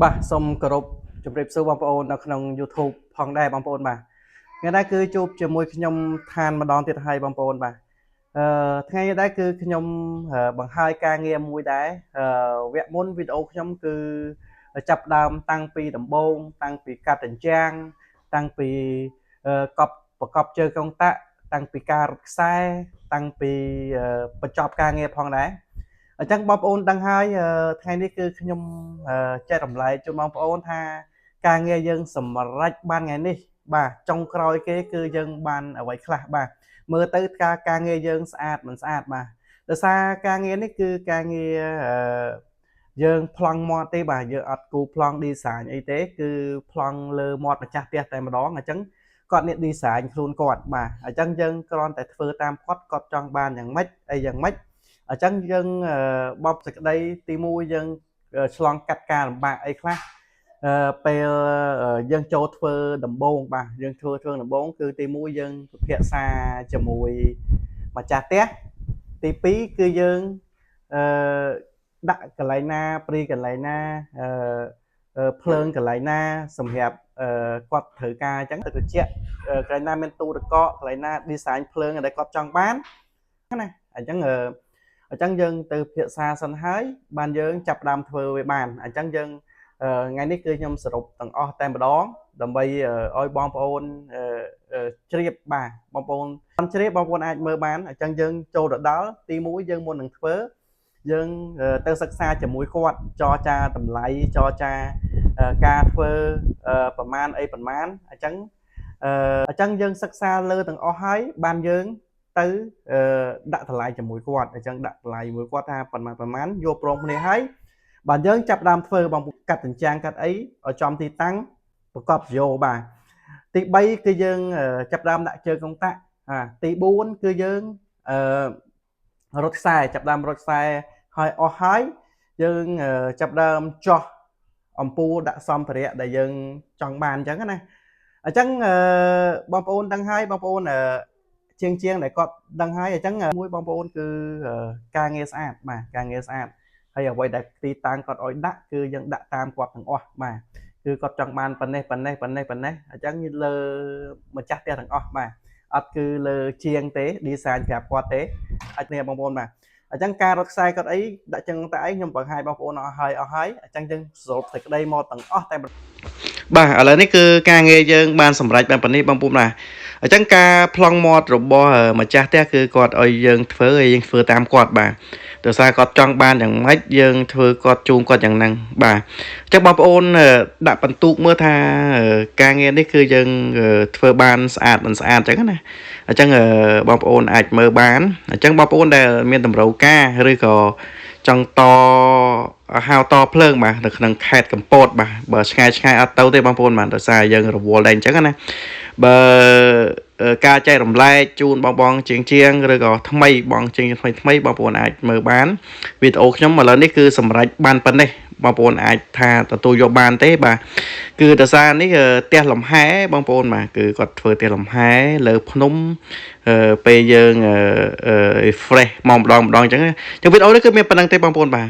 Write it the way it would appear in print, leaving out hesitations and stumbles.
បាទសូមគោរពជម្រាបសួរបងប្អូននៅក្នុង YouTube ផងដែរបងប្អូនបាទថ្ងៃនេះគឺជួបជាមួយខ្ញុំឋានម្ដងទៀតហើយបងប្អូនបាទថ្ងៃនេះដែរគឺខ្ញុំបង្ហាញការងារមួយដែរវគ្គមុនវីដេអូខ្ញុំគឺចាប់ដើមតាំងពីដំបូងតាំងពីកាត់បញ្ចាំងតាំងពីកប់ប្រកបជើងកុងតាក់តាំងពីការរត់ខ្សែតាំងពីបញ្ចប់ការងារផងដែរអញ្ចឹងបងប្អូនដឹងហើយថ្ងៃនេះគឺខ្ញុំចែករំលែកជូនបងប្អូនថាការងារយើងសម្រេចបានថ្ងៃនេះបាទចុងក្រោយគេគឺយើងបានអ្វីខ្លះបាទមើលទៅការងារយើងស្អាតមិនស្អាតបាទដោយសារការងារនេះគឺការងារយើងប្លង់មាត់ទេបាទយើងអត់គូប្លង់ design អីទេគឺប្លង់លើមាត់ម្ចាស់ផ្ទះតែម្ដងអញ្ចឹងគាត់អ្នក design ខ្លួនគាត់បាទអញ្ចឹងយើងគ្រាន់តែធ្វើតាមគាត់ចង់បានយ៉ាងម៉េចអីយ៉ាងម៉េចអញ្ចឹងយើងបបសេចក្តីទី1យើងឆ្លងកាត់ការលំបាកអីខ្លះពេលយើងចូលធ្វើដំបូងបាទយើងធ្វើដំបូងគឺទី1យើងពិភាក្សាជាមួយម្ចាស់ផ្ទះទី2គឺយើងដាក់កន្លែងណាព្រីកន្លែងណាភ្លើងកន្លែងណាសម្រាប់គាត់ត្រូវការអញ្ចឹងទៅត្រជាក់កន្លែងណាមានទូរកកកន្លែងណា design ភ្លើងដែលគាត់ចង់បានណាអញ្ចឹងយើងទៅពិភាក្សាសិនហើយបានយើងចាប់ផ្ដើមធ្វើវាបានអញ្ចឹងយើងថ្ងៃនេះគឺខ្ញុំសរុបទាំងអស់តែម្ដងដើម្បីឲ្យបងប្អូនជ្រាបបាទបងប្អូនអត់ជ្រាបបងប្អូនអាចមើលបានអញ្ចឹងយើងចូលទៅដល់ទី1យើងមុននឹងធ្វើយើងទៅសិក្សាជាមួយគាត់ចរចាតម្លៃចរចាការធ្វើប្រមាណអីប្រមាណអញ្ចឹងយើងសិក្សាលើទាំងអស់ហើយបានយើងទៅដាក់តម្លៃជាមួយគាត់អញ្ចឹងដាក់តម្លៃមួយគាត់ថាប្រមាណយកព្រមគ្នាហើយបាទយើងចាប់ដើមធ្វើបងកាត់តញ្ចាំងកាត់អីឲ្យចំទីតាំងប្រកបយោបាទទី3គឺយើងចាប់ដើមដាក់ជើងកុងតាក់ទី4គឺយើងរត់ខ្សែចាប់ដើមរត់ខ្សែហើយអស់ហើយយើងចាប់ដើមចោះអំពូលដាក់សម្ភារៈដែលយើងចង់បានអញ្ចឹងណាអញ្ចឹងបងប្អូនដឹងហើយបងប្អូនជាងដែលគាត់ដឹងហើយអញ្ចឹងមួយបងប្អូនគឺការងារស្អាតបាទការងារស្អាតហើយអ្វីដែលទីតាំងគាត់ឲ្យដាក់គឺយើងដាក់តាមគាត់ទាំងអស់បាទគឺគាត់ចង់បានប៉ុណ្ណេះអញ្ចឹងលើម្ចាស់ផ្ទះទាំងអស់បាទអត់គឺលើជាងទេ design ប្រាប់គាត់ទេអាចនេះបងប្អូនបាទអញ្ចឹងការរត់ខ្សែគាត់អីដាក់ចឹងតែឯងខ្ញុំបង្ហាញបងប្អូនអស់ហើយអញ្ចឹងយើងសរុបសេចក្តីមកទាំងអស់តែបាទឥឡូវនេះគឺការងារយើងបានសម្រេចបានប៉ុណ្នេះបងប្អូនណាអញ្ចឹងការប្លង់មាត់របស់ម្ចាស់ផ្ទះគឺគាត់ឲ្យយើងធ្វើហើយយើងធ្វើតាមគាត់បាទដោយសារគាត់ចង់បានយ៉ាងម៉េចយើងធ្វើគាត់ជូនគាត់យ៉ាងហ្នឹងបាទអញ្ចឹងបងប្អូនដាក់បន្ទុកមើលថាការងារនេះគឺយើងធ្វើបានស្អាតមិនស្អាតអញ្ចឹងណាអញ្ចឹងបងប្អូនអាចមើលបានអញ្ចឹងបងប្អូនដែលមានតម្រូវការឬក៏ចង់ហៅតភ្លើងបាទនៅក្នុងខេត្តកំពតបាទបើឆ្ងាយអត់ទៅទេបងប្អូនបាទដោយសារយើងរវល់ដែរអញ្ចឹងណាបើការចែករំលែកជូនបងជាងឬក៏ថ្មីបងជាងថ្មីបងប្អូនអាចមើលបានវីដេអូខ្ញុំឥឡូវនេះគឺសម្រេចបានប៉ុណ្ណេះបងប្អូនអាចថាទទួលយកបានទេបាទគឺដោយសារនេះផ្ទះលំហែបងប្អូនបាទគឺគាត់ធ្វើផ្ទះលំហែលើភ្នំពេលយើងfresh មកម្ដងអញ្ចឹងវីដេអូនេះគឺមានប៉ុណ្្នឹងទេបងប្អូនបាទ